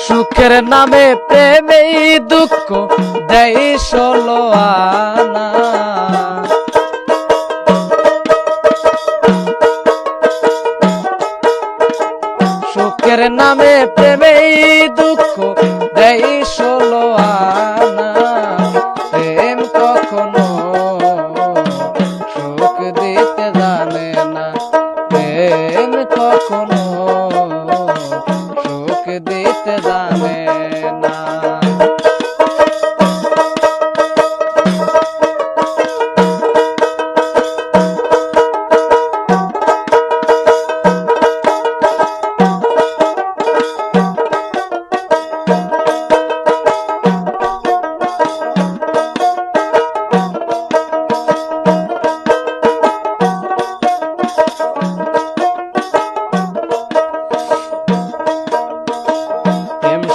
সুখের নামে প্রেমেই দুঃখ দেয় ষোলো আনা। সুখের নামে প্রেমেই দুঃখ দেয় ষোলো আনা। প্রেম কখনো সুখ দিতে জানে না, প্রেম কখনো সুখ দিতে জানে না।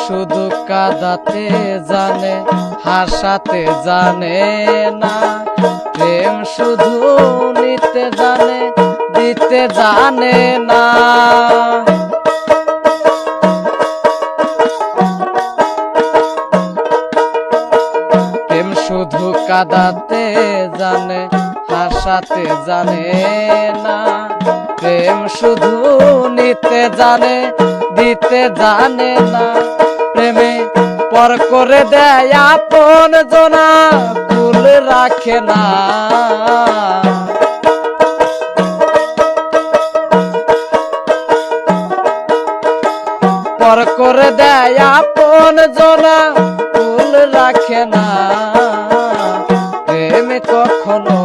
শুধু কাঁদাতে জানে, হাসাতে জানে না। প্রেম শুধু নিতে জানে, দিতে জানে না। প্রেম শুধু কাঁদাতে জানে, হাসাতে জানে না। প্রেম শুধু নিতে জানে, দিতে জানে না। প্রেমে পর করে দেয় আপন জনা, ভুল রাখে না। পর করে দেয় আপন জনা, ভুল রাখে না। প্রেমে কখনো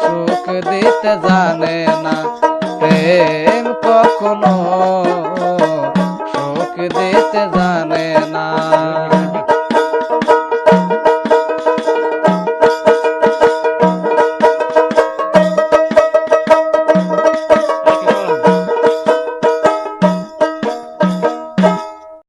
সুখ দিতে জানে না, প্রেম কখনো সুখ দিতে জানে না।